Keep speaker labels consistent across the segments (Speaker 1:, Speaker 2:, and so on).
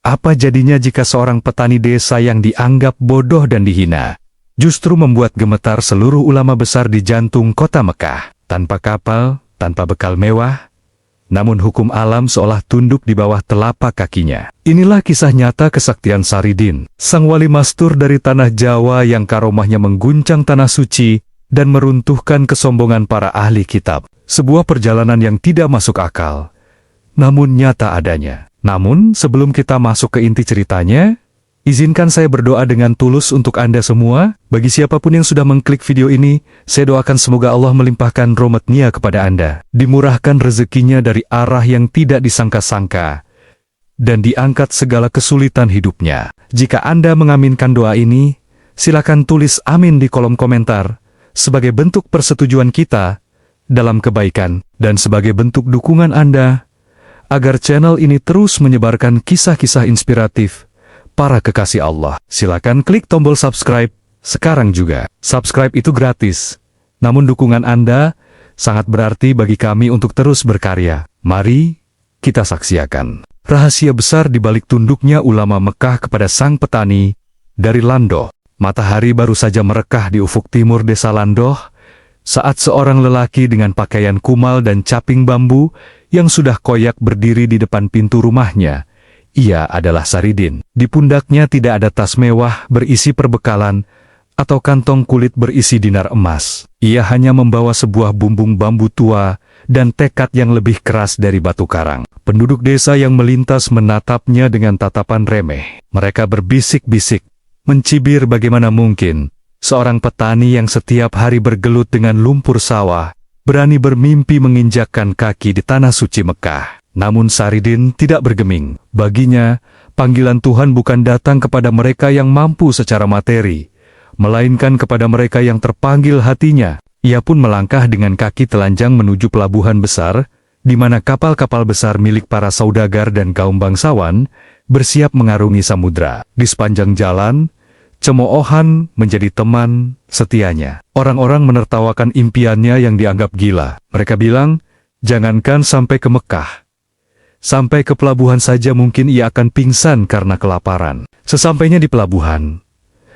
Speaker 1: Apa jadinya jika seorang petani desa yang dianggap bodoh dan dihina, justru membuat gemetar seluruh ulama besar di jantung kota Mekah, tanpa kapal, tanpa bekal mewah, namun hukum alam seolah tunduk di bawah telapak kakinya. Inilah kisah nyata kesaktian Saridin, sang wali mastur dari tanah Jawa yang karomahnya mengguncang tanah suci dan meruntuhkan kesombongan para ahli kitab. Sebuah perjalanan yang tidak masuk akal, namun nyata adanya. Namun, sebelum kita masuk ke inti ceritanya, izinkan saya berdoa dengan tulus untuk Anda semua. Bagi siapapun yang sudah mengklik video ini, saya doakan semoga Allah melimpahkan rahmat-Nya kepada Anda, dimurahkan rezekinya dari arah yang tidak disangka-sangka, dan diangkat segala kesulitan hidupnya. Jika Anda mengaminkan doa ini, silakan tulis amin di kolom komentar, sebagai bentuk persetujuan kita dalam kebaikan, dan sebagai bentuk dukungan Anda, agar channel ini terus menyebarkan kisah-kisah inspiratif para kekasih Allah. Silakan klik tombol subscribe sekarang juga. Subscribe itu gratis, namun dukungan Anda sangat berarti bagi kami untuk terus berkarya. Mari kita saksikan rahasia besar di balik tunduknya ulama Mekah kepada sang petani dari Landoh. Matahari baru saja merekah di ufuk timur desa Landoh, saat seorang lelaki dengan pakaian kumal dan caping bambu yang sudah koyak berdiri di depan pintu rumahnya. Ia adalah Saridin. Di pundaknya tidak ada tas mewah berisi perbekalan atau kantong kulit berisi dinar emas. Ia hanya membawa sebuah bumbung bambu tua dan tekad yang lebih keras dari batu karang. Penduduk desa yang melintas menatapnya dengan tatapan remeh. Mereka berbisik-bisik, mencibir bagaimana mungkin seorang petani yang setiap hari bergelut dengan lumpur sawah berani bermimpi menginjakkan kaki di tanah suci Mekah. Namun Saridin tidak bergeming. Baginya, panggilan Tuhan bukan datang kepada mereka yang mampu secara materi, melainkan kepada mereka yang terpanggil hatinya. Ia pun melangkah dengan kaki telanjang menuju pelabuhan besar, di mana kapal-kapal besar milik para saudagar dan kaum bangsawan bersiap mengarungi samudra. Di sepanjang jalan, cemoohan menjadi teman setianya. Orang-orang menertawakan impiannya yang dianggap gila. Mereka bilang, jangankan sampai ke Mekah, sampai ke pelabuhan saja mungkin ia akan pingsan karena kelaparan. Sesampainya di pelabuhan,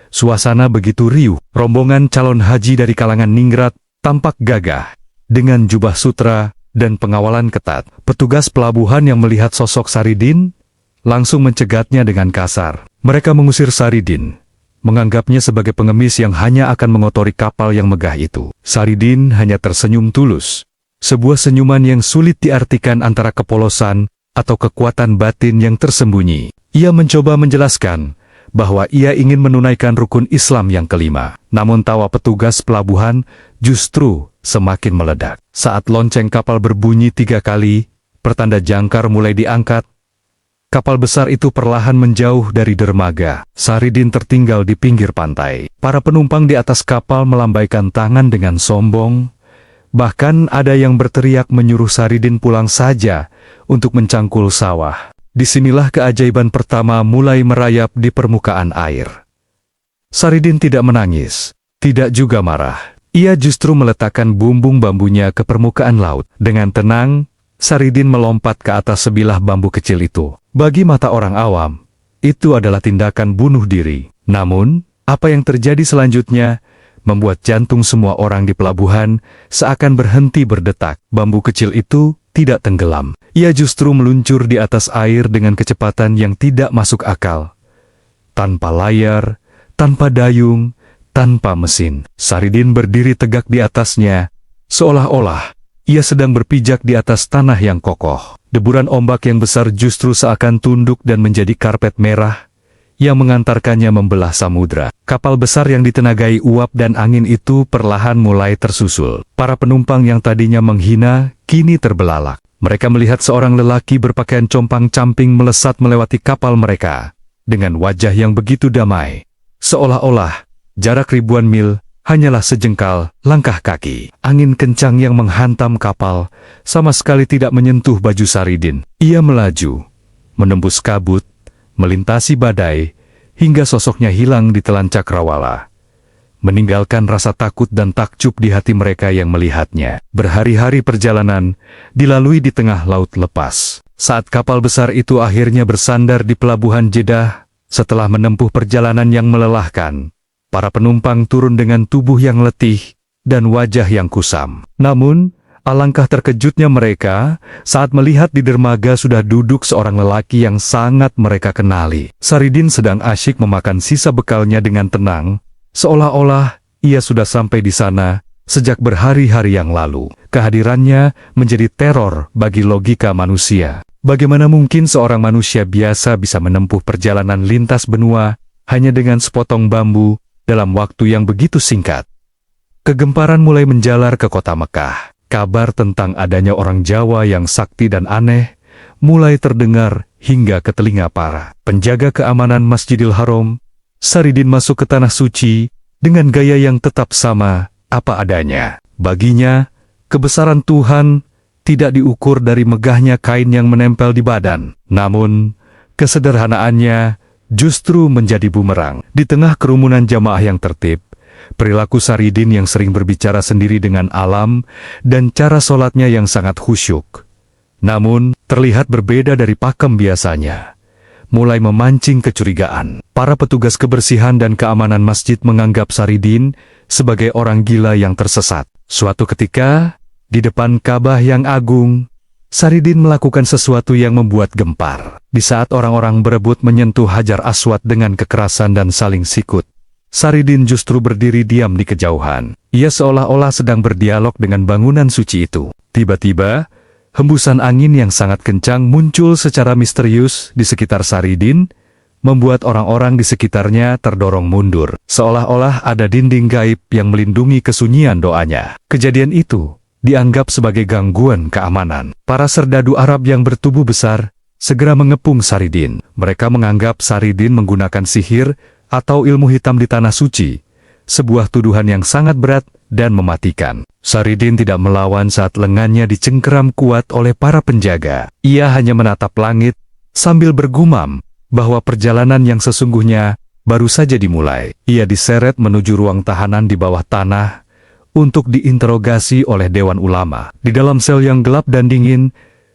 Speaker 1: suasana begitu riuh. Rombongan calon haji dari kalangan ningrat tampak gagah, dengan jubah sutra dan pengawalan ketat. Petugas pelabuhan yang melihat sosok Saridin langsung mencegatnya dengan kasar. Mereka mengusir Saridin, menganggapnya sebagai pengemis yang hanya akan mengotori kapal yang megah itu. Saridin hanya tersenyum tulus. Sebuah senyuman yang sulit diartikan antara kepolosan atau kekuatan batin yang tersembunyi. Ia mencoba menjelaskan bahwa ia ingin menunaikan rukun Islam yang kelima. Namun tawa petugas pelabuhan justru semakin meledak. Saat lonceng kapal berbunyi 3 kali, pertanda jangkar mulai diangkat. Kapal besar itu perlahan menjauh dari dermaga. Saridin tertinggal di pinggir pantai. Para penumpang di atas kapal melambaikan tangan dengan sombong. Bahkan ada yang berteriak menyuruh Saridin pulang saja untuk mencangkul sawah. Disinilah keajaiban pertama mulai merayap di permukaan air. Saridin tidak menangis, tidak juga marah. Ia justru meletakkan bumbung bambunya ke permukaan laut. Dengan tenang, Saridin melompat ke atas sebilah bambu kecil itu. Bagi mata orang awam, itu adalah tindakan bunuh diri. Namun, apa yang terjadi selanjutnya membuat jantung semua orang di pelabuhan seakan berhenti berdetak. Bambu kecil itu tidak tenggelam. Ia justru meluncur di atas air dengan kecepatan yang tidak masuk akal. Tanpa layar, tanpa dayung, tanpa mesin. Saridin berdiri tegak di atasnya, seolah-olah ia sedang berpijak di atas tanah yang kokoh. Deburan ombak yang besar justru seakan tunduk dan menjadi karpet merah yang mengantarkannya membelah samudra. Kapal besar yang ditenagai uap dan angin itu perlahan mulai tersusul. Para penumpang yang tadinya menghina, kini terbelalak. Mereka melihat seorang lelaki berpakaian compang-camping melesat melewati kapal mereka, dengan wajah yang begitu damai. Seolah-olah, jarak ribuan mil hanyalah sejengkal langkah kaki. Angin kencang yang menghantam kapal sama sekali tidak menyentuh baju Saridin. Ia melaju, menembus kabut, melintasi badai, hingga sosoknya hilang di telan cakrawala, meninggalkan rasa takut dan takjub di hati mereka yang melihatnya. Berhari-hari perjalanan dilalui di tengah laut lepas. Saat kapal besar itu akhirnya bersandar di pelabuhan Jeddah, setelah menempuh perjalanan yang melelahkan, para penumpang turun dengan tubuh yang letih dan wajah yang kusam. Namun, alangkah terkejutnya mereka saat melihat di dermaga sudah duduk seorang lelaki yang sangat mereka kenali. Saridin sedang asyik memakan sisa bekalnya dengan tenang, seolah-olah ia sudah sampai di sana sejak berhari-hari yang lalu. Kehadirannya menjadi teror bagi logika manusia. Bagaimana mungkin seorang manusia biasa bisa menempuh perjalanan lintas benua hanya dengan sepotong bambu dalam waktu yang begitu singkat? Kegemparan mulai menjalar ke kota Mekah. Kabar tentang adanya orang Jawa yang sakti dan aneh mulai terdengar hingga ke telinga para penjaga keamanan Masjidil Haram. Saridin masuk ke tanah suci dengan gaya yang tetap sama apa adanya. Baginya, kebesaran Tuhan tidak diukur dari megahnya kain yang menempel di badan. Namun, kesederhanaannya justru menjadi bumerang. Di tengah kerumunan jamaah yang tertib, perilaku Saridin yang sering berbicara sendiri dengan alam dan cara sholatnya yang sangat khusyuk, namun terlihat berbeda dari pakem biasanya, mulai memancing kecurigaan. Para petugas kebersihan dan keamanan masjid menganggap Saridin sebagai orang gila yang tersesat. Suatu ketika, di depan Ka'bah yang agung, Saridin melakukan sesuatu yang membuat gempar. Di saat orang-orang berebut menyentuh Hajar Aswad dengan kekerasan dan saling sikut, Saridin justru berdiri diam di kejauhan. Ia seolah-olah sedang berdialog dengan bangunan suci itu. Tiba-tiba, hembusan angin yang sangat kencang muncul secara misterius di sekitar Saridin, membuat orang-orang di sekitarnya terdorong mundur, seolah-olah ada dinding gaib yang melindungi kesunyian doanya. Kejadian itu dianggap sebagai gangguan keamanan. Para serdadu Arab yang bertubuh besar segera mengepung Saridin. Mereka menganggap Saridin menggunakan sihir atau ilmu hitam di tanah suci, sebuah tuduhan yang sangat berat dan mematikan. Saridin tidak melawan saat lengannya dicengkeram kuat oleh para penjaga. Ia hanya menatap langit sambil bergumam bahwa perjalanan yang sesungguhnya baru saja dimulai. Ia diseret menuju ruang tahanan di bawah tanah untuk diinterogasi oleh Dewan Ulama. Di dalam sel yang gelap dan dingin,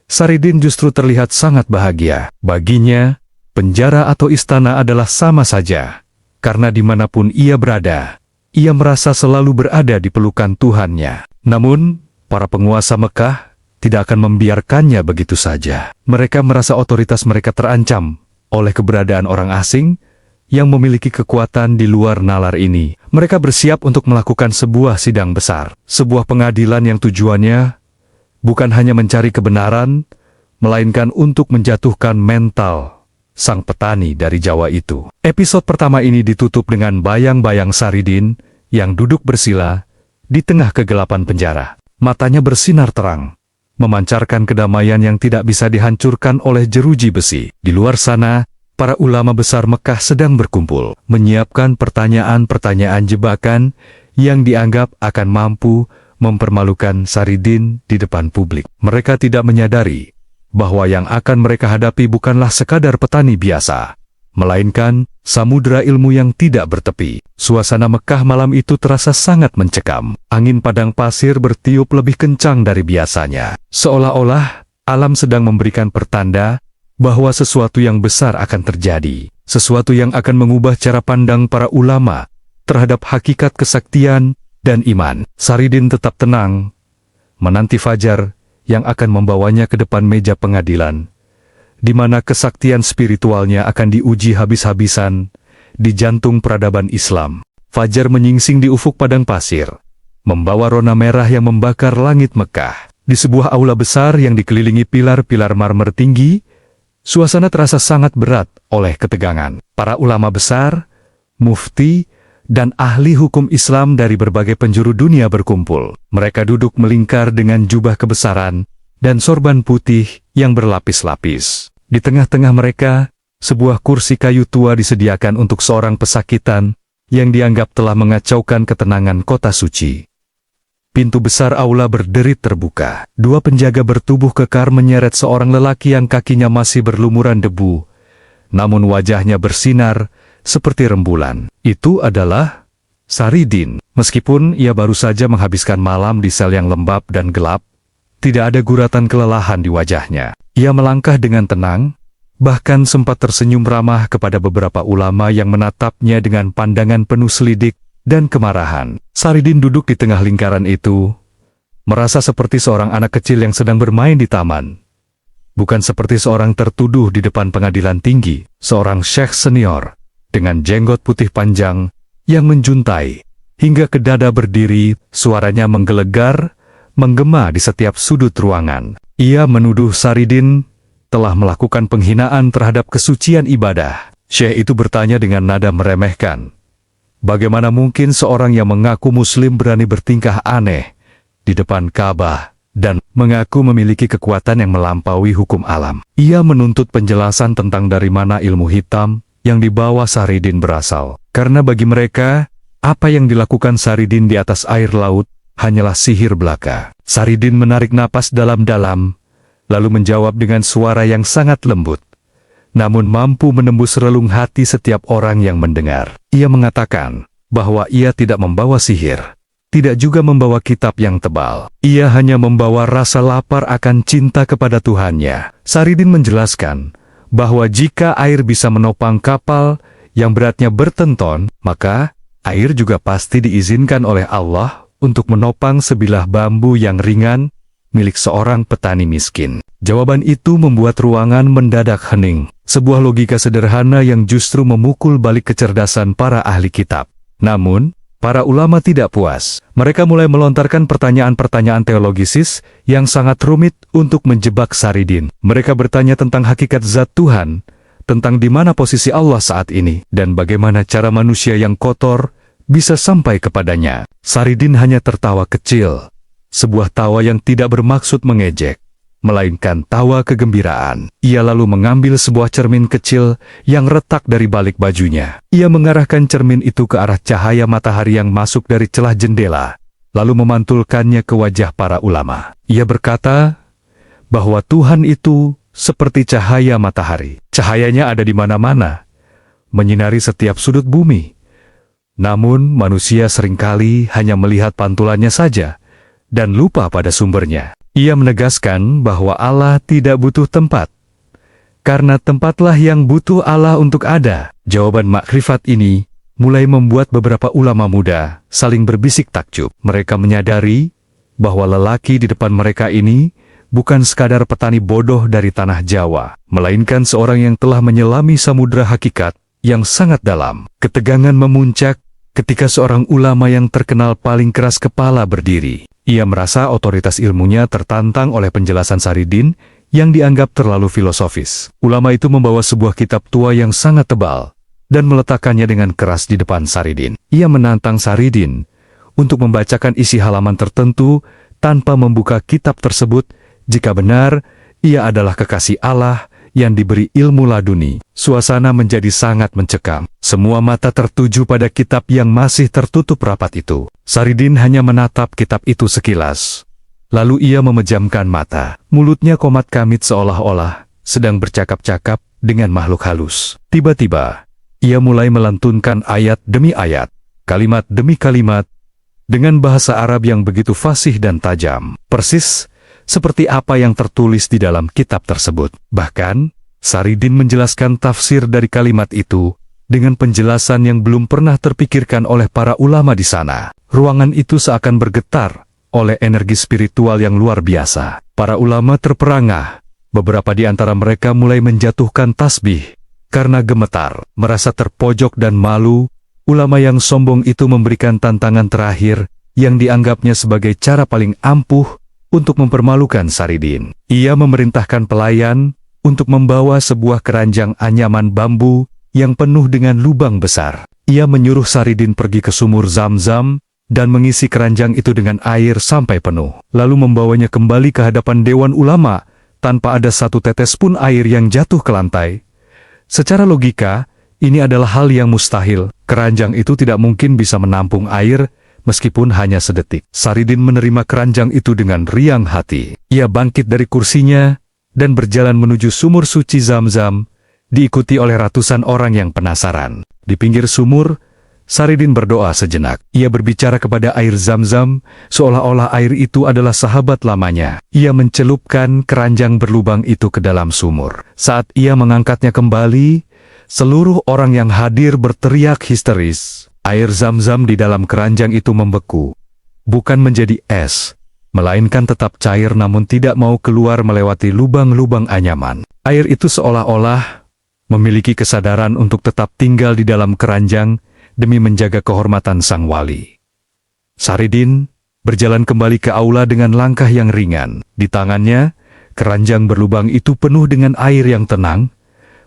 Speaker 1: Saridin justru terlihat sangat bahagia. Baginya, penjara atau istana adalah sama saja, karena dimanapun ia berada, ia merasa selalu berada di pelukan Tuhannya. Namun, para penguasa Mekah tidak akan membiarkannya begitu saja. Mereka merasa otoritas mereka terancam oleh keberadaan orang asing yang memiliki kekuatan di luar nalar ini. Mereka bersiap untuk melakukan sebuah sidang besar, sebuah pengadilan yang tujuannya bukan hanya mencari kebenaran, melainkan untuk menjatuhkan mental sang petani dari Jawa itu. Episode pertama ini ditutup dengan bayang-bayang Saridin yang duduk bersila di tengah kegelapan penjara. Matanya bersinar terang, memancarkan kedamaian yang tidak bisa dihancurkan oleh jeruji besi. Di luar sana, para ulama besar Mekah sedang berkumpul, menyiapkan pertanyaan-pertanyaan jebakan yang dianggap akan mampu mempermalukan Saridin di depan publik. Mereka tidak menyadari bahwa yang akan mereka hadapi bukanlah sekadar petani biasa, melainkan samudera ilmu yang tidak bertepi. Suasana Mekah malam itu terasa sangat mencekam. Angin padang pasir bertiup lebih kencang dari biasanya, seolah-olah alam sedang memberikan pertanda bahwa sesuatu yang besar akan terjadi, sesuatu yang akan mengubah cara pandang para ulama terhadap hakikat kesaktian dan iman. Saridin tetap tenang, menanti fajar yang akan membawanya ke depan meja pengadilan, di mana kesaktian spiritualnya akan diuji habis-habisan di jantung peradaban Islam. Fajar menyingsing di ufuk padang pasir, membawa rona merah yang membakar langit Mekah. Di sebuah aula besar yang dikelilingi pilar-pilar marmer tinggi, suasana terasa sangat berat oleh ketegangan. Para ulama besar, mufti, dan ahli hukum Islam dari berbagai penjuru dunia berkumpul. Mereka duduk melingkar dengan jubah kebesaran dan sorban putih yang berlapis-lapis. Di tengah-tengah mereka, sebuah kursi kayu tua disediakan untuk seorang pesakitan yang dianggap telah mengacaukan ketenangan kota suci. Pintu besar aula berderit terbuka. Dua penjaga bertubuh kekar menyeret seorang lelaki yang kakinya masih berlumuran debu, namun wajahnya bersinar seperti rembulan. Itu adalah Saridin. Meskipun ia baru saja menghabiskan malam di sel yang lembab dan gelap, tidak ada guratan kelelahan di wajahnya. Ia melangkah dengan tenang, bahkan sempat tersenyum ramah kepada beberapa ulama yang menatapnya dengan pandangan penuh selidik dan kemarahan. Saridin duduk di tengah lingkaran itu, merasa seperti seorang anak kecil yang sedang bermain di taman. Bukan seperti seorang tertuduh di depan pengadilan tinggi, seorang syekh senior, dengan jenggot putih panjang, yang menjuntai, hingga ke dada berdiri, suaranya menggelegar, menggema di setiap sudut ruangan. Ia menuduh Saridin telah melakukan penghinaan terhadap kesucian ibadah. Syekh itu bertanya dengan nada meremehkan. Bagaimana mungkin seorang yang mengaku muslim berani bertingkah aneh di depan Ka'bah dan mengaku memiliki kekuatan yang melampaui hukum alam? Ia menuntut penjelasan tentang dari mana ilmu hitam yang dibawa Saridin berasal. Karena bagi mereka, apa yang dilakukan Saridin di atas air laut hanyalah sihir belaka. Saridin menarik napas dalam-dalam, lalu menjawab dengan suara yang sangat lembut, namun mampu menembus relung hati setiap orang yang mendengar. Ia mengatakan bahwa ia tidak membawa sihir, tidak juga membawa kitab yang tebal. Ia hanya membawa rasa lapar akan cinta kepada Tuhannya. Saridin menjelaskan bahwa jika air bisa menopang kapal yang beratnya bertenton, maka air juga pasti diizinkan oleh Allah untuk menopang sebilah bambu yang ringan milik seorang petani miskin. Jawaban itu membuat ruangan mendadak hening. Sebuah logika sederhana yang justru memukul balik kecerdasan para ahli kitab. Namun, para ulama tidak puas. Mereka mulai melontarkan pertanyaan-pertanyaan teologisis yang sangat rumit untuk menjebak Saridin. Mereka bertanya tentang hakikat zat Tuhan, tentang di mana posisi Allah saat ini, dan bagaimana cara manusia yang kotor bisa sampai kepadanya. Saridin hanya tertawa kecil, sebuah tawa yang tidak bermaksud mengejek, melainkan tawa kegembiraan. Ia lalu mengambil sebuah cermin kecil yang retak dari balik bajunya. Ia mengarahkan cermin itu ke arah cahaya matahari yang masuk dari celah jendela, lalu memantulkannya ke wajah para ulama. Ia berkata bahwa Tuhan itu seperti cahaya matahari. Cahayanya ada di mana-mana, menyinari setiap sudut bumi. Namun manusia seringkali hanya melihat pantulannya saja dan lupa pada sumbernya. Ia menegaskan bahwa Allah tidak butuh tempat, karena tempatlah yang butuh Allah untuk ada. Jawaban makrifat ini mulai membuat beberapa ulama muda saling berbisik takjub. Mereka menyadari bahwa lelaki di depan mereka ini bukan sekadar petani bodoh dari tanah Jawa, melainkan seorang yang telah menyelami samudera hakikat yang sangat dalam. Ketegangan memuncak ketika seorang ulama yang terkenal paling keras kepala berdiri. Ia merasa otoritas ilmunya tertantang oleh penjelasan Saridin yang dianggap terlalu filosofis. Ulama itu membawa sebuah kitab tua yang sangat tebal dan meletakkannya dengan keras di depan Saridin. Ia menantang Saridin untuk membacakan isi halaman tertentu tanpa membuka kitab tersebut jika benar ia adalah kekasih Allah yang diberi ilmu laduni. Suasana menjadi sangat mencekam. Semua mata tertuju pada kitab yang masih tertutup rapat itu. Saridin hanya menatap kitab itu sekilas. Lalu ia memejamkan mata. Mulutnya komat kamit seolah-olah sedang bercakap-cakap dengan makhluk halus. Tiba-tiba, ia mulai melantunkan ayat demi ayat, kalimat demi kalimat, dengan bahasa Arab yang begitu fasih dan tajam. Persis seperti apa yang tertulis di dalam kitab tersebut. Bahkan, Saridin menjelaskan tafsir dari kalimat itu dengan penjelasan yang belum pernah terpikirkan oleh para ulama di sana. Ruangan itu seakan bergetar oleh energi spiritual yang luar biasa. Para ulama terperangah. Beberapa di antara mereka mulai menjatuhkan tasbih karena gemetar, merasa terpojok dan malu. Ulama yang sombong itu memberikan tantangan terakhir yang dianggapnya sebagai cara paling ampuh untuk mempermalukan Saridin. Ia memerintahkan pelayan untuk membawa sebuah keranjang anyaman bambu yang penuh dengan lubang besar. Ia menyuruh Saridin pergi ke sumur Zam-Zam dan mengisi keranjang itu dengan air sampai penuh, lalu membawanya kembali ke hadapan Dewan Ulama tanpa ada satu tetes pun air yang jatuh ke lantai. Secara logika, ini adalah hal yang mustahil. Keranjang itu tidak mungkin bisa menampung air, meskipun hanya sedetik. Saridin menerima keranjang itu dengan riang hati. Ia bangkit dari kursinya dan berjalan menuju sumur suci Zam-Zam, diikuti oleh ratusan orang yang penasaran. Di pinggir sumur, Saridin berdoa sejenak. Ia berbicara kepada air Zam-Zam, seolah-olah air itu adalah sahabat lamanya. Ia mencelupkan keranjang berlubang itu ke dalam sumur. Saat ia mengangkatnya kembali, seluruh orang yang hadir berteriak histeris. Air Zam-Zam di dalam keranjang itu membeku. Bukan menjadi es, melainkan tetap cair namun tidak mau keluar melewati lubang-lubang anyaman. Air itu seolah-olah memiliki kesadaran untuk tetap tinggal di dalam keranjang demi menjaga kehormatan sang wali. Saridin berjalan kembali ke aula dengan langkah yang ringan. Di tangannya, keranjang berlubang itu penuh dengan air yang tenang.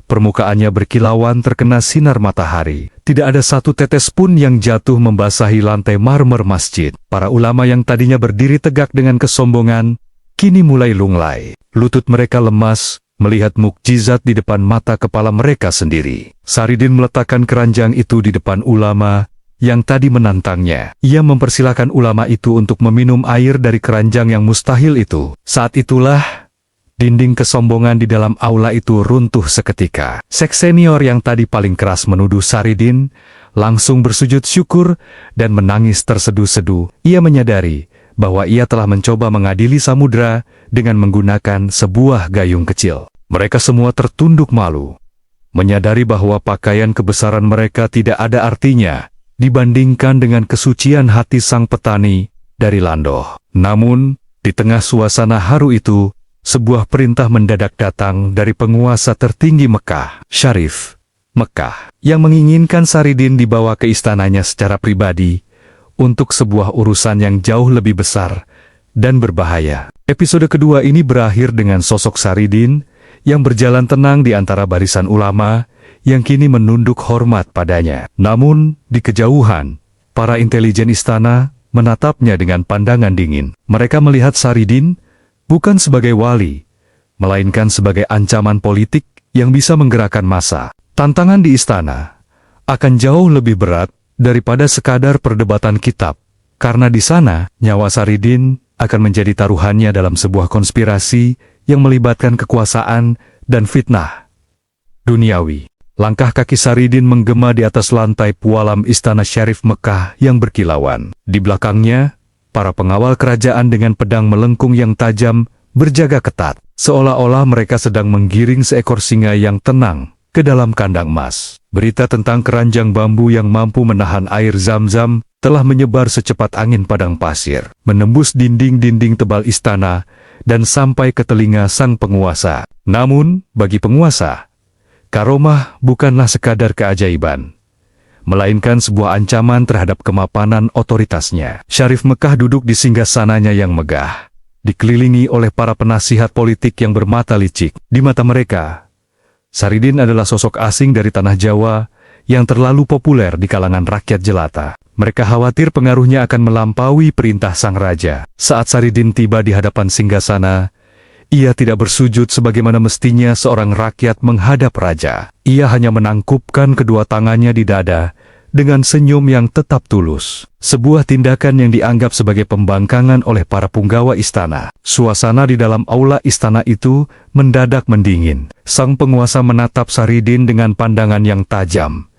Speaker 1: Permukaannya berkilauan terkena sinar matahari. Tidak ada satu tetes pun yang jatuh membasahi lantai marmer masjid. Para ulama yang tadinya berdiri tegak dengan kesombongan, kini mulai lunglai. Lutut mereka lemas melihat mukjizat di depan mata kepala mereka sendiri. Saridin meletakkan keranjang itu di depan ulama yang tadi menantangnya. Ia mempersilahkan ulama itu untuk meminum air dari keranjang yang mustahil itu. Saat itulah, dinding kesombongan di dalam aula itu runtuh seketika. Sek senior yang tadi paling keras menuduh Saridin, langsung bersujud syukur dan menangis terseduh-seduh. Ia menyadari bahwa ia telah mencoba mengadili samudra dengan menggunakan sebuah gayung kecil. Mereka semua tertunduk malu, menyadari bahwa pakaian kebesaran mereka tidak ada artinya dibandingkan dengan kesucian hati sang petani dari Landoh. Namun, di tengah suasana haru itu, sebuah perintah mendadak datang dari penguasa tertinggi Mekah, Syarif Mekah, yang menginginkan Saridin dibawa ke istananya secara pribadi untuk sebuah urusan yang jauh lebih besar dan berbahaya. Episode kedua ini berakhir dengan sosok Saridin yang berjalan tenang di antara barisan ulama yang kini menunduk hormat padanya. Namun, di kejauhan, para intelijen istana menatapnya dengan pandangan dingin. Mereka melihat Saridin bukan sebagai wali, melainkan sebagai ancaman politik yang bisa menggerakkan massa. Tantangan di istana akan jauh lebih berat daripada sekadar perdebatan kitab, karena di sana nyawa Saridin akan menjadi taruhannya dalam sebuah konspirasi yang melibatkan kekuasaan dan fitnah duniawi. Langkah kaki Saridin menggema di atas lantai pualam istana Syarif Mekah yang berkilauan. Di belakangnya, para pengawal kerajaan dengan pedang melengkung yang tajam berjaga ketat, seolah-olah mereka sedang menggiring seekor singa yang tenang ke dalam kandang emas. Berita tentang keranjang bambu yang mampu menahan air Zam-Zam telah menyebar secepat angin padang pasir, menembus dinding-dinding tebal istana dan sampai ke telinga sang penguasa. Namun, bagi penguasa, karomah bukanlah sekadar keajaiban, melainkan sebuah ancaman terhadap kemapanan otoritasnya. Syarif Mekah duduk di singgasananya yang megah, dikelilingi oleh para penasihat politik yang bermata licik. Di mata mereka, Saridin adalah sosok asing dari tanah Jawa yang terlalu populer di kalangan rakyat jelata. Mereka khawatir pengaruhnya akan melampaui perintah sang raja. Saat Saridin tiba di hadapan singgasana, ia tidak bersujud sebagaimana mestinya seorang rakyat menghadap raja. Ia hanya menangkupkan kedua tangannya di dada dengan senyum yang tetap tulus. Sebuah tindakan yang dianggap sebagai pembangkangan oleh para punggawa istana. Suasana di dalam aula istana itu mendadak mendingin. Sang penguasa menatap Saridin dengan pandangan yang tajam,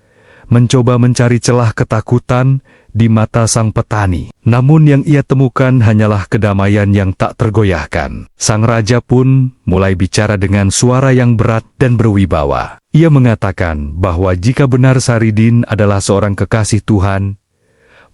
Speaker 1: mencoba mencari celah ketakutan di mata sang petani. Namun yang ia temukan hanyalah kedamaian yang tak tergoyahkan. Sang raja pun mulai bicara dengan suara yang berat dan berwibawa. Ia mengatakan bahwa jika benar Saridin adalah seorang kekasih Tuhan,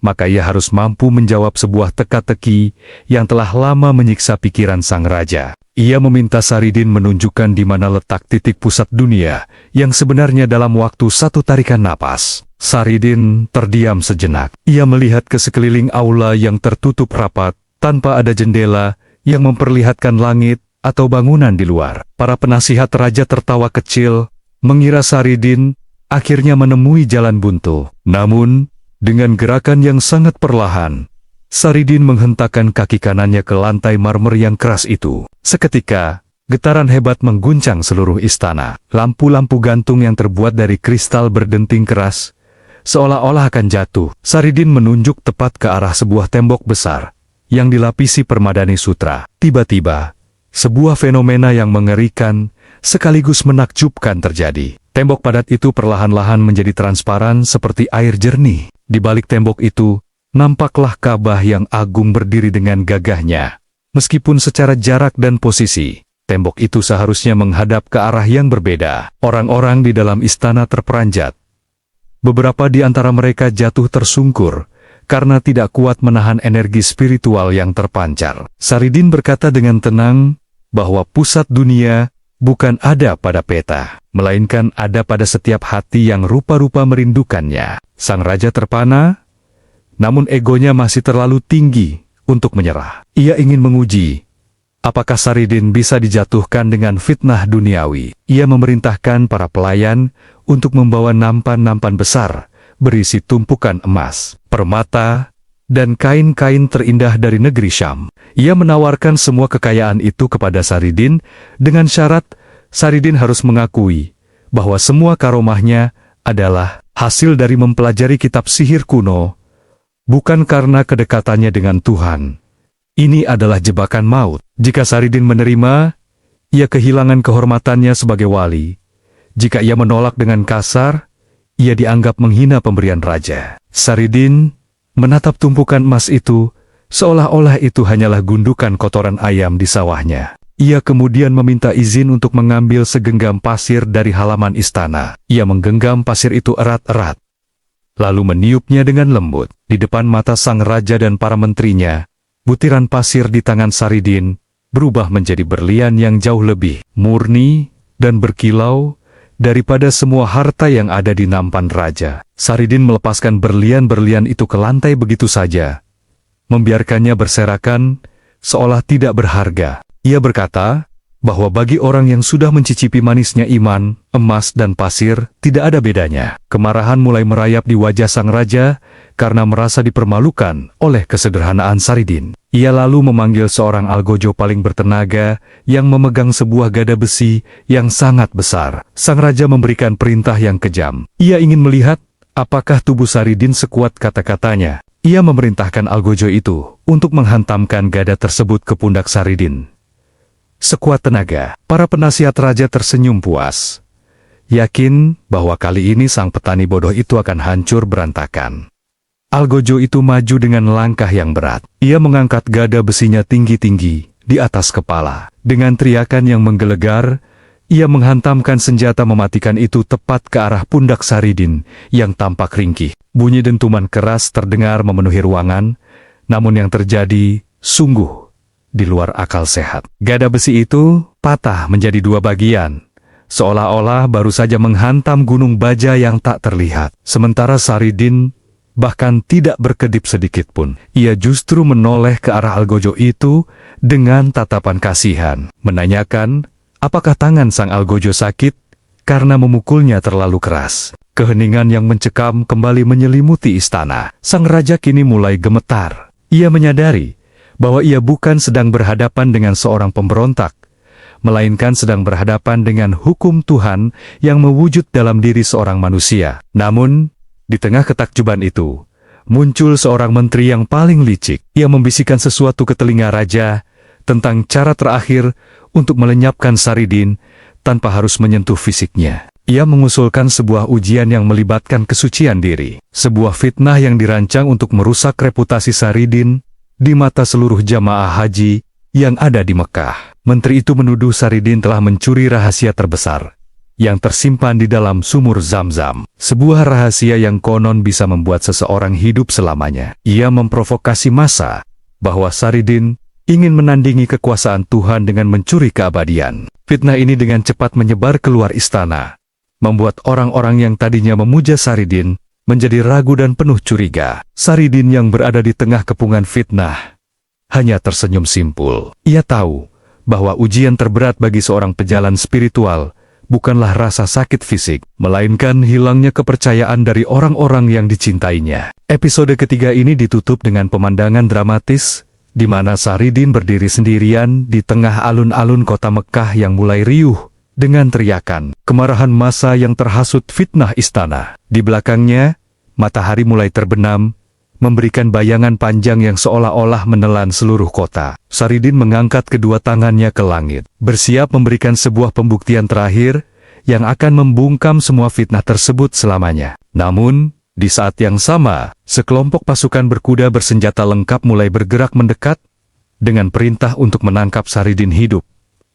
Speaker 1: maka ia harus mampu menjawab sebuah teka-teki yang telah lama menyiksa pikiran sang raja. Ia meminta Saridin menunjukkan di mana letak titik pusat dunia yang sebenarnya dalam waktu satu tarikan napas. Saridin terdiam sejenak. Ia melihat ke sekeliling aula yang tertutup rapat, tanpa ada jendela yang memperlihatkan langit atau bangunan di luar. Para penasihat raja tertawa kecil, mengira Saridin akhirnya menemui jalan buntu. Namun, dengan gerakan yang sangat perlahan, Saridin menghentakkan kaki kanannya ke lantai marmer yang keras itu. Seketika, getaran hebat mengguncang seluruh istana. Lampu-lampu gantung yang terbuat dari kristal berdenting keras, seolah-olah akan jatuh. Saridin menunjuk tepat ke arah sebuah tembok besar yang dilapisi permadani sutra. Tiba-tiba, sebuah fenomena yang mengerikan sekaligus menakjubkan terjadi. Tembok padat itu perlahan-lahan menjadi transparan seperti air jernih. Di balik tembok itu, nampaklah Ka'bah yang agung berdiri dengan gagahnya. Meskipun secara jarak dan posisi, tembok itu seharusnya menghadap ke arah yang berbeda. Orang-orang di dalam istana terperanjat. Beberapa di antara mereka jatuh tersungkur karena tidak kuat menahan energi spiritual yang terpancar. Saridin berkata dengan tenang bahwa pusat dunia bukan ada pada peta, melainkan ada pada setiap hati yang rupa-rupa merindukannya. Sang raja terpana, namun egonya masih terlalu tinggi untuk menyerah. Ia ingin menguji apakah Saridin bisa dijatuhkan dengan fitnah duniawi. Ia memerintahkan para pelayan untuk membawa nampan-nampan besar berisi tumpukan emas, permata, dan kain-kain terindah dari negeri Syam. Ia menawarkan semua kekayaan itu kepada Saridin dengan syarat Saridin harus mengakui bahwa semua karomahnya adalah hasil dari mempelajari kitab sihir kuno, bukan karena kedekatannya dengan Tuhan. Ini adalah jebakan maut. Jika Saridin menerima, ia kehilangan kehormatannya sebagai wali. Jika ia menolak dengan kasar, ia dianggap menghina pemberian raja. Saridin menatap tumpukan emas itu, seolah-olah itu hanyalah gundukan kotoran ayam di sawahnya. Ia kemudian meminta izin untuk mengambil segenggam pasir dari halaman istana. Ia menggenggam pasir itu erat-erat, lalu meniupnya dengan lembut. Di depan mata sang raja dan para menterinya, butiran pasir di tangan Saridin berubah menjadi berlian yang jauh lebih murni dan berkilau daripada semua harta yang ada di nampan raja. Saridin melepaskan berlian-berlian itu ke lantai begitu saja, membiarkannya berserakan seolah tidak berharga. Ia berkata bahwa bagi orang yang sudah mencicipi manisnya iman, emas dan pasir tidak ada bedanya. Kemarahan mulai merayap di wajah sang raja karena merasa dipermalukan oleh kesederhanaan Saridin. Ia lalu memanggil seorang algojo paling bertenaga yang memegang sebuah gada besi yang sangat besar. Sang raja memberikan perintah yang kejam. Ia ingin melihat apakah tubuh Saridin sekuat kata-katanya. Ia memerintahkan algojo itu untuk menghantamkan gada tersebut ke pundak Saridin. Sekuat tenaga, para penasihat raja tersenyum puas, yakin bahwa kali ini sang petani bodoh itu akan hancur berantakan. Algojo itu maju dengan langkah yang berat. Ia mengangkat gada besinya tinggi-tinggi di atas kepala. Dengan teriakan yang menggelegar, ia menghantamkan senjata mematikan itu tepat ke arah pundak Saridin yang tampak ringkih. Bunyi dentuman keras terdengar memenuhi ruangan, namun yang terjadi sungguh di luar akal sehat. Gada besi itu patah menjadi dua bagian, seolah-olah baru saja menghantam gunung baja yang tak terlihat. Sementara Saridin bahkan tidak berkedip sedikit pun. Ia justru menoleh ke arah algojo itu dengan tatapan kasihan, menanyakan apakah tangan sang algojo sakit karena memukulnya terlalu keras. Keheningan yang mencekam kembali menyelimuti istana. Sang raja kini mulai gemetar. Ia menyadari bahwa ia bukan sedang berhadapan dengan seorang pemberontak, melainkan sedang berhadapan dengan hukum Tuhan yang mewujud dalam diri seorang manusia. Namun, di tengah ketakjuban itu, muncul seorang menteri yang paling licik. Ia membisikkan sesuatu ke telinga raja tentang cara terakhir untuk melenyapkan Saridin tanpa harus menyentuh fisiknya. Ia mengusulkan sebuah ujian yang melibatkan kesucian diri, sebuah fitnah yang dirancang untuk merusak reputasi Saridin di mata seluruh jamaah haji yang ada di Mekah. Menteri itu menuduh Saridin telah mencuri rahasia terbesar yang tersimpan di dalam sumur Zam-Zam. Sebuah rahasia yang konon bisa membuat seseorang hidup selamanya. Ia memprovokasi massa bahwa Saridin ingin menandingi kekuasaan Tuhan dengan mencuri keabadian. Fitnah ini dengan cepat menyebar keluar istana, membuat orang-orang yang tadinya memuja Saridin menjadi ragu dan penuh curiga. Saridin yang berada di tengah kepungan fitnah hanya tersenyum simpul. Ia tahu bahwa ujian terberat bagi seorang pejalan spiritual bukanlah rasa sakit fisik, melainkan hilangnya kepercayaan dari orang-orang yang dicintainya. Episode ketiga ini ditutup dengan pemandangan dramatis, di mana Saridin berdiri sendirian di tengah alun-alun kota Mekah yang mulai riuh dengan teriakan kemarahan massa yang terhasut fitnah istana. Di belakangnya, matahari mulai terbenam, memberikan bayangan panjang yang seolah-olah menelan seluruh kota. Saridin mengangkat kedua tangannya ke langit, bersiap memberikan sebuah pembuktian terakhir yang akan membungkam semua fitnah tersebut selamanya. Namun, di saat yang sama, sekelompok pasukan berkuda bersenjata lengkap mulai bergerak mendekat dengan perintah untuk menangkap Saridin hidup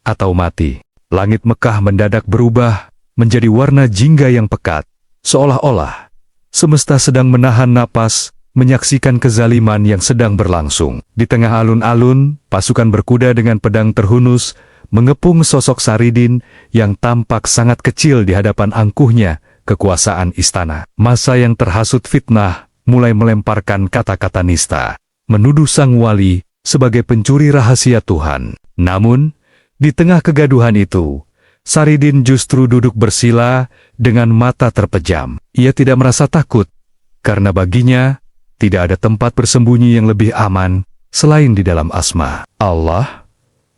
Speaker 1: atau mati. Langit Mekah mendadak berubah menjadi warna jingga yang pekat, seolah-olah semesta sedang menahan napas menyaksikan kezaliman yang sedang berlangsung. Di tengah alun-alun, pasukan berkuda dengan pedang terhunus mengepung sosok Saridin yang tampak sangat kecil di hadapan angkuhnya kekuasaan istana. Massa yang terhasut fitnah mulai melemparkan kata-kata nista, menuduh sang wali sebagai pencuri rahasia Tuhan. Namun, di tengah kegaduhan itu, Saridin justru duduk bersila dengan mata terpejam. Ia tidak merasa takut, karena baginya tidak ada tempat bersembunyi yang lebih aman selain di dalam asma Allah.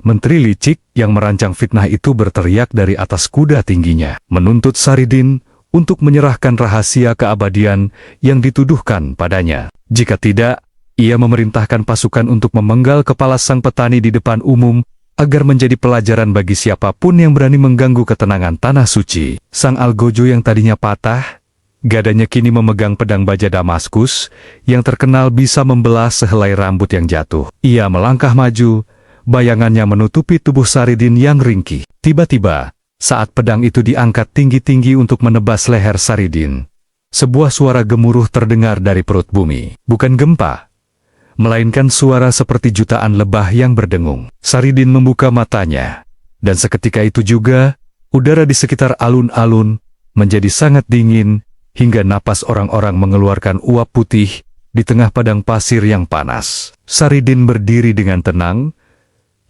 Speaker 1: Menteri licik yang merancang fitnah itu berteriak dari atas kuda tingginya, menuntut Saridin untuk menyerahkan rahasia keabadian yang dituduhkan padanya. Jika tidak, ia memerintahkan pasukan untuk memenggal kepala sang petani di depan umum, agar menjadi pelajaran bagi siapapun yang berani mengganggu ketenangan tanah suci. Sang algojo yang tadinya patah, gadanya kini memegang pedang baja Damaskus, yang terkenal bisa membelah sehelai rambut yang jatuh. Ia melangkah maju, bayangannya menutupi tubuh Saridin yang ringkih. Tiba-tiba, saat pedang itu diangkat tinggi-tinggi untuk menebas leher Saridin, sebuah suara gemuruh terdengar dari perut bumi. Bukan gempa, melainkan suara seperti jutaan lebah yang berdengung. Saridin membuka matanya, dan seketika itu juga, udara di sekitar alun-alun menjadi sangat dingin, hingga napas orang-orang mengeluarkan uap putih di tengah padang pasir yang panas. Saridin berdiri dengan tenang,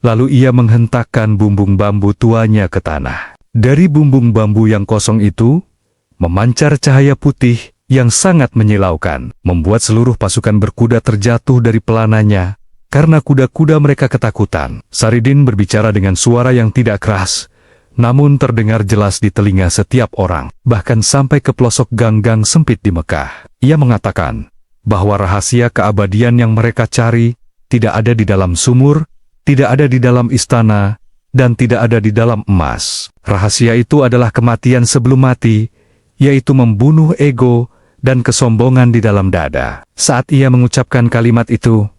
Speaker 1: lalu ia menghentakkan bumbung bambu tuanya ke tanah. Dari bumbung bambu yang kosong itu, memancar cahaya putih yang sangat menyilaukan, membuat seluruh pasukan berkuda terjatuh dari pelananya, karena kuda-kuda mereka ketakutan. Saridin berbicara dengan suara yang tidak keras, namun terdengar jelas di telinga setiap orang, bahkan sampai ke pelosok gang-gang sempit di Mekah. Ia mengatakan bahwa rahasia keabadian yang mereka cari tidak ada di dalam sumur, tidak ada di dalam istana, dan tidak ada di dalam emas. Rahasia itu adalah kematian sebelum mati, yaitu membunuh ego dan kesombongan di dalam dada. Saat ia mengucapkan kalimat itu,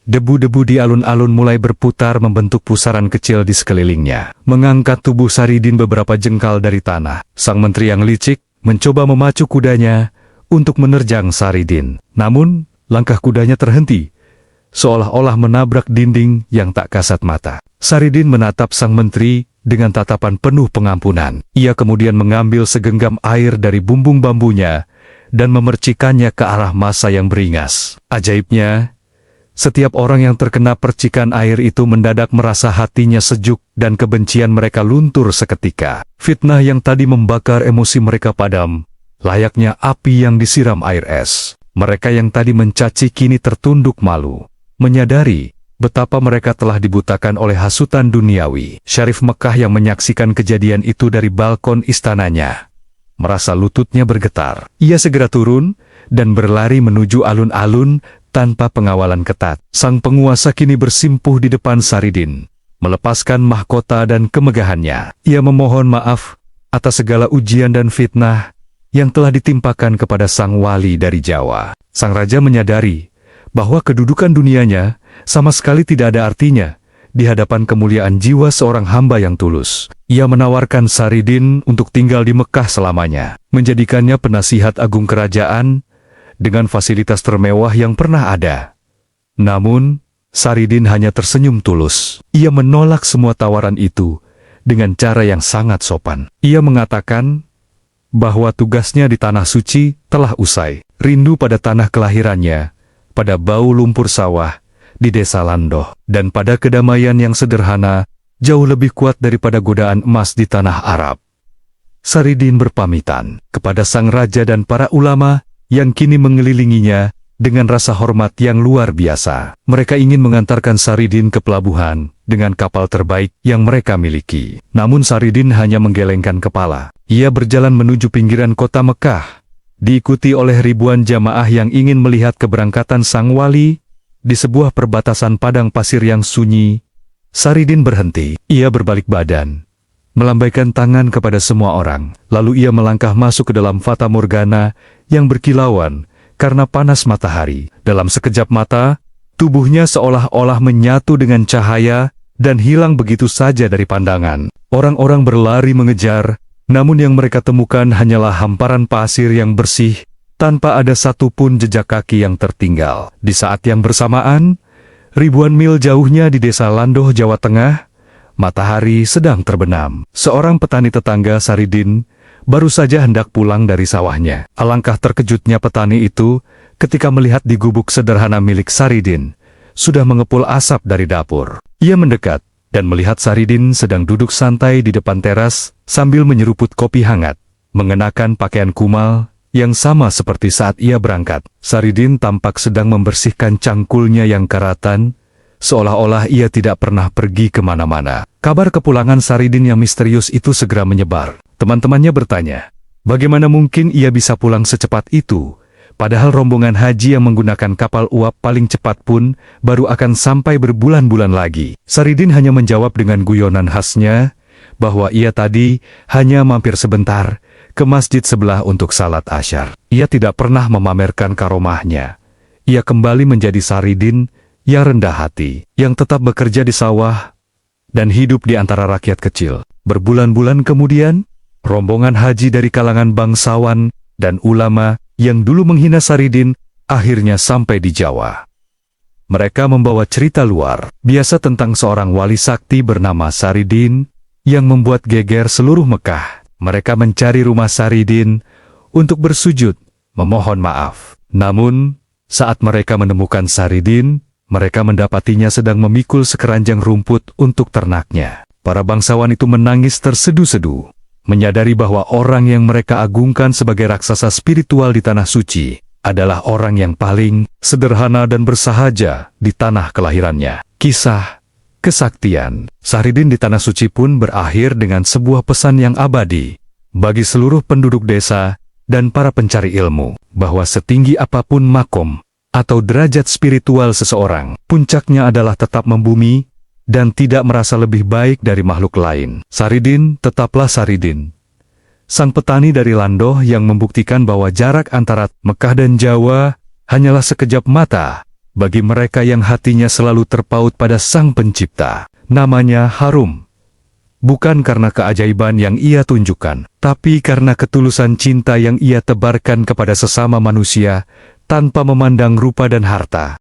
Speaker 1: debu-debu di alun-alun mulai berputar membentuk pusaran kecil di sekelilingnya, mengangkat tubuh Saridin beberapa jengkal dari tanah. Sang menteri yang licik mencoba memacu kudanya untuk menerjang Saridin. Namun, langkah kudanya terhenti, seolah-olah menabrak dinding yang tak kasat mata. Saridin menatap sang menteri dengan tatapan penuh pengampunan. Ia kemudian mengambil segenggam air dari bumbung bambunya dan memercikannya ke arah massa yang beringas. Ajaibnya, setiap orang yang terkena percikan air itu mendadak merasa hatinya sejuk dan kebencian mereka luntur seketika. Fitnah yang tadi membakar emosi mereka padam, layaknya api yang disiram air es. Mereka yang tadi mencaci kini tertunduk malu, menyadari betapa mereka telah dibutakan oleh hasutan duniawi. Syarif Mekah yang menyaksikan kejadian itu dari balkon istananya merasa lututnya bergetar. Ia segera turun dan berlari menuju alun-alun tanpa pengawalan ketat. Sang penguasa kini bersimpuh di depan Saridin, melepaskan mahkota dan kemegahannya. Ia memohon maaf atas segala ujian dan fitnah yang telah ditimpakan kepada sang wali dari Jawa. Sang raja menyadari bahwa kedudukan dunianya sama sekali tidak ada artinya di hadapan kemuliaan jiwa seorang hamba yang tulus. Ia menawarkan Saridin untuk tinggal di Mekah selamanya, menjadikannya penasihat agung kerajaan dengan fasilitas termewah yang pernah ada. Namun, Saridin hanya tersenyum tulus. Ia menolak semua tawaran itu dengan cara yang sangat sopan. Ia mengatakan bahwa tugasnya di tanah suci telah usai. Rindu pada tanah kelahirannya, pada bau lumpur sawah di desa Landoh, dan pada kedamaian yang sederhana, jauh lebih kuat daripada godaan emas di tanah Arab. Saridin berpamitan kepada sang raja dan para ulama yang kini mengelilinginya dengan rasa hormat yang luar biasa. Mereka ingin mengantarkan Saridin ke pelabuhan dengan kapal terbaik yang mereka miliki. Namun Saridin hanya menggelengkan kepala. Ia berjalan menuju pinggiran kota Mekah, Diikuti oleh ribuan jamaah yang ingin melihat keberangkatan sang wali, di sebuah perbatasan padang pasir yang sunyi, Saridin berhenti. Ia berbalik badan, melambaikan tangan kepada semua orang, lalu ia melangkah masuk ke dalam fata morgana yang berkilauan karena panas matahari. Dalam sekejap mata, tubuhnya seolah-olah menyatu dengan cahaya dan hilang begitu saja dari pandangan. Orang-orang berlari mengejar, namun yang mereka temukan hanyalah hamparan pasir yang bersih, tanpa ada satupun jejak kaki yang tertinggal. Di saat yang bersamaan, ribuan mil jauhnya di desa Landoh, Jawa Tengah, matahari sedang terbenam. Seorang petani tetangga Saridin baru saja hendak pulang dari sawahnya. Alangkah terkejutnya petani itu ketika melihat di gubuk sederhana milik Saridin sudah mengepul asap dari dapur. Ia mendekat dan melihat Saridin sedang duduk santai di depan teras sambil menyeruput kopi hangat, mengenakan pakaian kumal yang sama seperti saat ia berangkat. Saridin tampak sedang membersihkan cangkulnya yang karatan, seolah-olah ia tidak pernah pergi kemana-mana. Kabar kepulangan Saridin yang misterius itu segera menyebar. Teman-temannya bertanya, bagaimana mungkin ia bisa pulang secepat itu? Padahal rombongan haji yang menggunakan kapal uap paling cepat pun baru akan sampai berbulan-bulan lagi. Saridin hanya menjawab dengan guyonan khasnya, bahwa ia tadi hanya mampir sebentar ke masjid sebelah untuk salat asyar. Ia tidak pernah memamerkan karomahnya. Ia kembali menjadi Saridin yang rendah hati, yang tetap bekerja di sawah dan hidup di antara rakyat kecil. Berbulan-bulan kemudian, rombongan haji dari kalangan bangsawan dan ulama yang dulu menghina Saridin akhirnya sampai di Jawa. Mereka membawa cerita luar biasa tentang seorang wali sakti bernama Saridin yang membuat geger seluruh Mekah. Mereka mencari rumah Saridin untuk bersujud, memohon maaf. Namun, saat mereka menemukan Saridin, mereka mendapatinya sedang memikul sekeranjang rumput untuk ternaknya. Para bangsawan itu menangis tersedu-sedu, menyadari bahwa orang yang mereka agungkan sebagai raksasa spiritual di tanah suci adalah orang yang paling sederhana dan bersahaja di tanah kelahirannya. Kisah kesaktian Saridin di tanah suci pun berakhir dengan sebuah pesan yang abadi bagi seluruh penduduk desa dan para pencari ilmu, bahwa setinggi apapun makom atau derajat spiritual seseorang, puncaknya adalah tetap membumi dan tidak merasa lebih baik dari makhluk lain. Saridin tetaplah Saridin, sang petani dari Landoh yang membuktikan bahwa jarak antara Mekah dan Jawa hanyalah sekejap mata bagi mereka yang hatinya selalu terpaut pada Sang Pencipta. Namanya harum, bukan karena keajaiban yang ia tunjukkan, tapi karena ketulusan cinta yang ia tebarkan kepada sesama manusia tanpa memandang rupa dan harta.